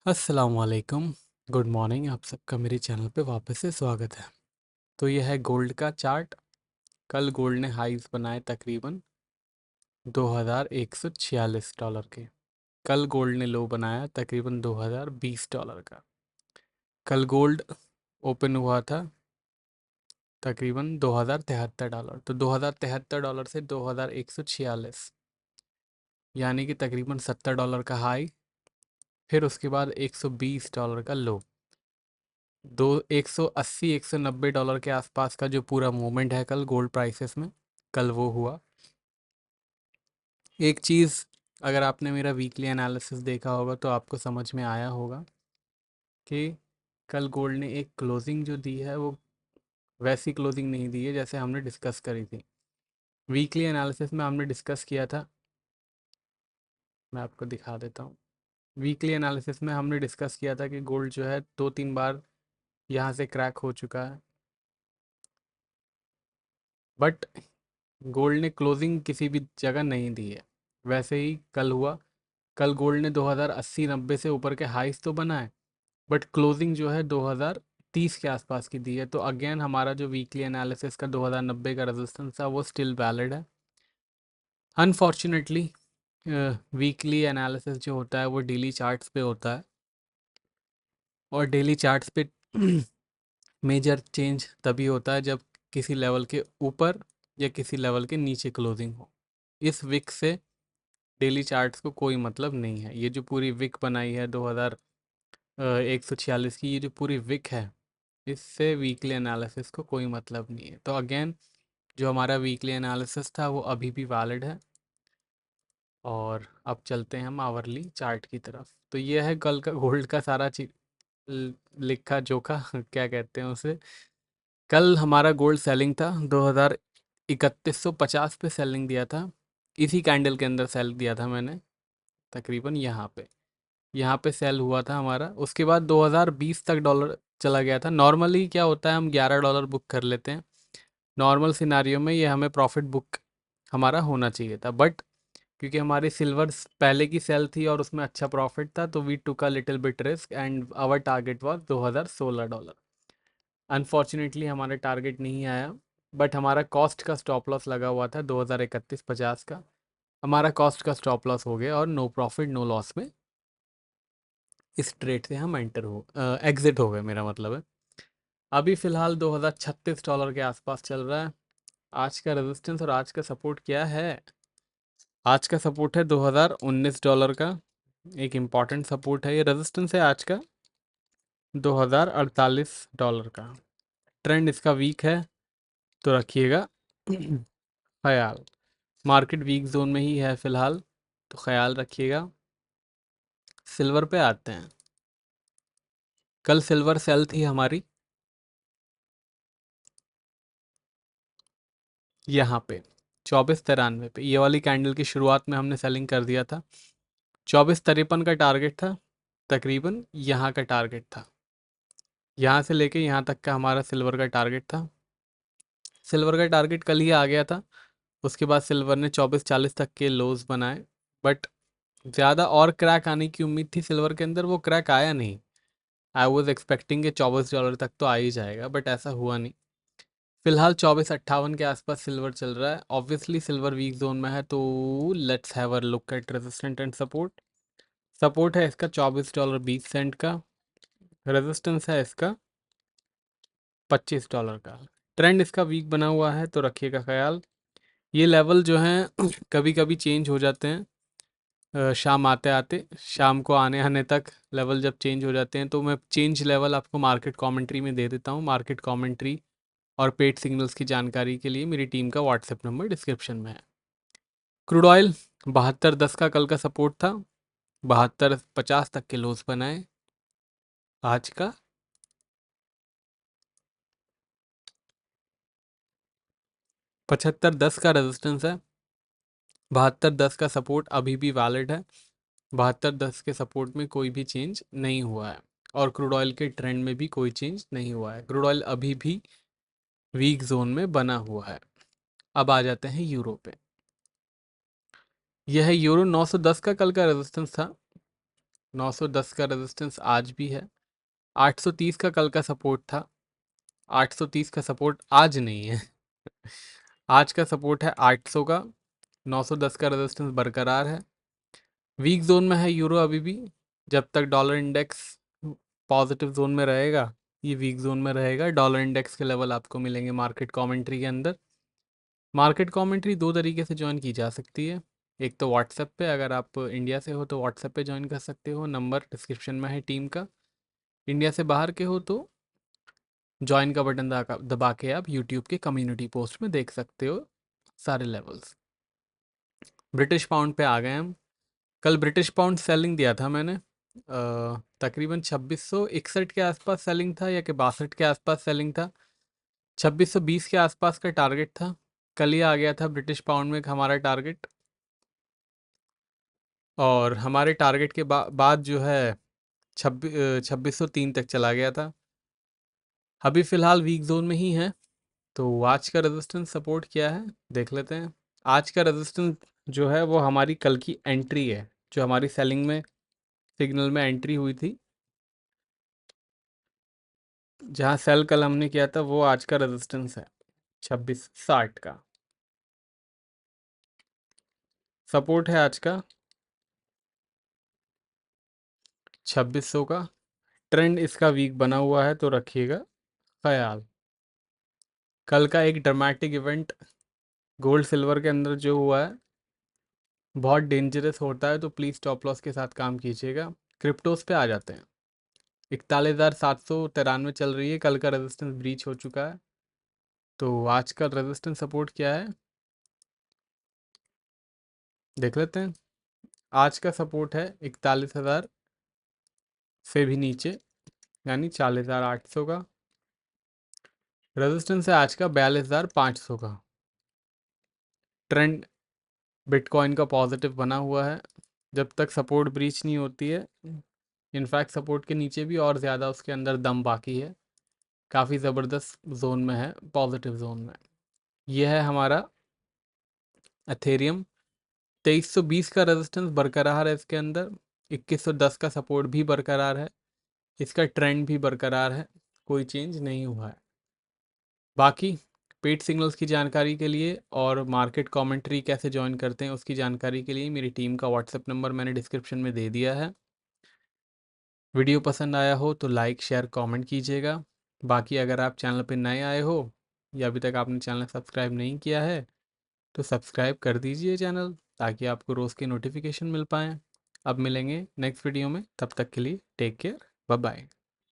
अस्सलाम वालेकुम, good morning. आप सबका मेरे चैनल पे वापस से स्वागत है। तो यह है गोल्ड का चार्ट। कल गोल्ड ने हाईज बनाए तकरीबन $2146 के। कल गोल्ड ने लो बनाया तकरीबन $2020 का। कल गोल्ड ओपन हुआ था तकरीबन $2073। तो $2073 से 2146, यानी कि तकरीबन $70 का हाई, फिर उसके बाद $120 का लो। 180 $190 के आसपास का जो पूरा मूवमेंट है कल गोल्ड प्राइसेस में, कल वो हुआ। एक चीज़, अगर आपने मेरा वीकली एनालिसिस देखा होगा तो आपको समझ में आया होगा कि कल गोल्ड ने एक क्लोजिंग जो दी है वो वैसी क्लोजिंग नहीं दी है जैसे हमने डिस्कस करी थी। वीकली एनालिसिस में हमने डिस्कस किया था, मैं आपको दिखा देता हूँ। वीकली एनालिसिस में हमने डिस्कस किया था कि गोल्ड जो है 2-3 बार यहाँ से क्रैक हो चुका है, बट गोल्ड ने क्लोजिंग किसी भी जगह नहीं दी है। वैसे ही कल हुआ। कल गोल्ड ने 2080-90 से ऊपर के हाइस तो बनाए, बट क्लोजिंग जो है 2030 के आसपास की दी है। तो अगेन हमारा जो वीकली एनालिसिस का 2090 का रेजिस्टेंस था वो स्टिल वैलिड है। अनफॉर्चुनेटली वीकली एनालिसिस जो होता है वो डेली चार्ट्स पे होता है, और डेली चार्ट्स पे मेजर चेंज तभी होता है जब किसी लेवल के ऊपर या किसी लेवल के नीचे क्लोजिंग हो। इस विक से डेली चार्ट्स को कोई मतलब नहीं है। ये जो पूरी विक बनाई है 2146 की, ये जो पूरी विक है, इससे वीकली एनालिसिस को कोई मतलब नहीं है। तो अगेन जो हमारा वीकली एनालिसिस था वो अभी भी वैलिड है। और अब चलते हैं हम आवरली चार्ट की तरफ। तो ये है कल का गोल्ड का सारा चीज लिखा जोखा क्या कहते हैं उसे। कल हमारा गोल्ड सेलिंग था 2150 पे सेलिंग दिया था। इसी कैंडल के अंदर सेल दिया था मैंने, तकरीबन यहाँ पे सेल हुआ था हमारा। उसके बाद 2020 तक डॉलर चला गया था। नॉर्मली क्या होता है, हम $11 बुक कर लेते हैं। नॉर्मल सिनारियो में ये हमें प्रॉफिट बुक हमारा होना चाहिए था, बट क्योंकि हमारी सिल्वर पहले की सेल थी और उसमें अच्छा प्रॉफिट था, तो we took a little bit risk and our target was $2016। Unfortunately हमारा टारगेट नहीं आया, बट हमारा कॉस्ट का स्टॉप लॉस लगा हुआ था 2031-50 का। हमारा कॉस्ट का स्टॉप लॉस हो गया और नो प्रॉफिट नो लॉस में इस ट्रेड से हम एग्जिट हो गए, मेरा मतलब है। अभी फ़िलहाल $2036 के आसपास चल रहा है। आज का रेजिस्टेंस और आज का सपोर्ट क्या है? आज का सपोर्ट है $2019 का, एक इम्पॉर्टेंट सपोर्ट है। ये रेजिस्टेंस है आज का $2048 का। ट्रेंड इसका वीक है, तो रखिएगा ख्याल। मार्केट वीक जोन में ही है फ़िलहाल, तो ख्याल रखिएगा। सिल्वर पे आते हैं। कल सिल्वर सेल थी हमारी यहाँ पे 2493 पे। ये वाली कैंडल की शुरुआत में हमने सेलिंग कर दिया था। 2453 का टारगेट था, तकरीबन यहाँ का टारगेट था। यहाँ से लेके यहाँ तक का हमारा सिल्वर का टारगेट था। सिल्वर का टारगेट कल ही आ गया था। उसके बाद सिल्वर ने 2440 तक के लोज बनाए, बट ज़्यादा और क्रैक आने की उम्मीद थी सिल्वर के अंदर, वो क्रैक आया नहीं। आई वॉज एक्सपेक्टिंग कि $24 तक तो आ ही जाएगा, बट ऐसा हुआ नहीं। फिलहाल 2458 के आसपास सिल्वर चल रहा है। ऑब्वियसली सिल्वर वीक जोन में है, तो let's have a look at resistant and support. Support है इसका $24.20 का। रेजिस्टेंस है इसका $25 का। ट्रेंड इसका वीक बना हुआ है, तो रखिएगा ख्याल। ये लेवल जो हैं कभी कभी चेंज हो जाते हैं। शाम आते आते, शाम को आने आने तक लेवल जब चेंज हो जाते हैं, तो मैं चेंज लेवल आपको मार्केट कमेंट्री में दे देता हूँ। मार्केट कमेंट्री और पेड सिग्नल्स की जानकारी के लिए मेरी टीम का व्हाट्सएप नंबर डिस्क्रिप्शन में है। क्रूड ऑयल 72.10 का कल का सपोर्ट था। 72.50 तक के लोज बनाए। आज का 75.10 का रेजिस्टेंस है। 72.10 का सपोर्ट अभी भी वैलिड है। 72.10 के सपोर्ट में कोई भी चेंज नहीं हुआ है, और क्रूड ऑयल के ट्रेंड में भी कोई चेंज नहीं हुआ है। क्रूड ऑयल अभी भी वीक जोन में बना हुआ है। अब आ जाते हैं यूरो पे। यह है यूरो 910 का कल का रेजिस्टेंस था। 910 का रेजिस्टेंस आज भी है। 830 का कल का सपोर्ट था। 830 का सपोर्ट आज नहीं है। आज का सपोर्ट है 800 का। 910 का रेजिस्टेंस बरकरार है। वीक जोन में है यूरो अभी भी। जब तक डॉलर इंडेक्स पॉजिटिव जोन में रहेगा, ये वीक जोन में रहेगा। डॉलर इंडेक्स के लेवल आपको मिलेंगे मार्केट कमेंट्री के अंदर। मार्केट कमेंट्री दो तरीके से ज्वाइन की जा सकती है। एक तो व्हाट्सएप पे, अगर आप इंडिया से हो तो व्हाट्सएप पे ज्वाइन कर सकते हो, नंबर डिस्क्रिप्शन में है टीम का। इंडिया से बाहर के हो तो ज्वाइन का बटन दबा के आप यूट्यूब के कम्युनिटी पोस्ट में देख सकते हो सारे लेवल्स। ब्रिटिश पाउंड पे आ गए हम। कल ब्रिटिश पाउंड सेलिंग दिया था मैंने, तकरीबन 2661 के आसपास सेलिंग था, या कि 62 के आसपास सेलिंग था। 2620 के आसपास का टारगेट था। कल ही आ गया था ब्रिटिश पाउंड में हमारा टारगेट, और हमारे टारगेट के बाद जो है 2603 तक चला गया था। अभी फ़िलहाल वीक जोन में ही है। तो आज का रेजिस्टेंस सपोर्ट क्या है देख लेते हैं। आज का रेजिस्टेंस जो है वो हमारी कल की एंट्री है, जो हमारी सेलिंग में सिग्नल में एंट्री हुई थी, जहाँ सेल कल हमने किया था, वो आज का रेजिस्टेंस है 2660 का। सपोर्ट है आज का 2600 का। ट्रेंड इसका वीक बना हुआ है, तो रखिएगा ख्याल। कल का एक ड्रामेटिक इवेंट गोल्ड सिल्वर के अंदर जो हुआ है, बहुत डेंजरस होता है, तो प्लीज़ स्टॉप लॉस के साथ काम कीजिएगा। क्रिप्टोस पे आ जाते हैं। 41,793 चल रही है, कल का रेजिस्टेंस ब्रीच हो चुका है। तो आज का रेजिस्टेंस सपोर्ट क्या है देख लेते हैं। आज का सपोर्ट है 41,000 से भी नीचे, यानी 40,800 का। रेजिस्टेंस है आज का 42,500 का। ट्रेंड बिटकॉइन का पॉजिटिव बना हुआ है, जब तक सपोर्ट ब्रीच नहीं होती है। इनफैक्ट सपोर्ट के नीचे भी और ज़्यादा उसके अंदर दम बाकी है, काफ़ी ज़बरदस्त जोन में है, पॉजिटिव जोन में। यह है हमारा एथेरियम। 2320 का रेजिस्टेंस बरकरार है इसके अंदर। 2110 का सपोर्ट भी बरकरार है। इसका ट्रेंड भी बरकरार है, कोई चेंज नहीं हुआ है। बाकी पेड सिग्नल्स की जानकारी के लिए और मार्केट कमेंट्री कैसे ज्वाइन करते हैं उसकी जानकारी के लिए मेरी टीम का व्हाट्सएप नंबर मैंने डिस्क्रिप्शन में दे दिया है। वीडियो पसंद आया हो तो लाइक शेयर कमेंट कीजिएगा। बाकी अगर आप चैनल पर नए आए हो या अभी तक आपने चैनल सब्सक्राइब नहीं किया है तो सब्सक्राइब कर दीजिए चैनल, ताकि आपको रोज़ के नोटिफिकेशन मिल पाएँ। अब मिलेंगे नेक्स्ट वीडियो में, तब तक के लिए टेक केयर, बाय बाय।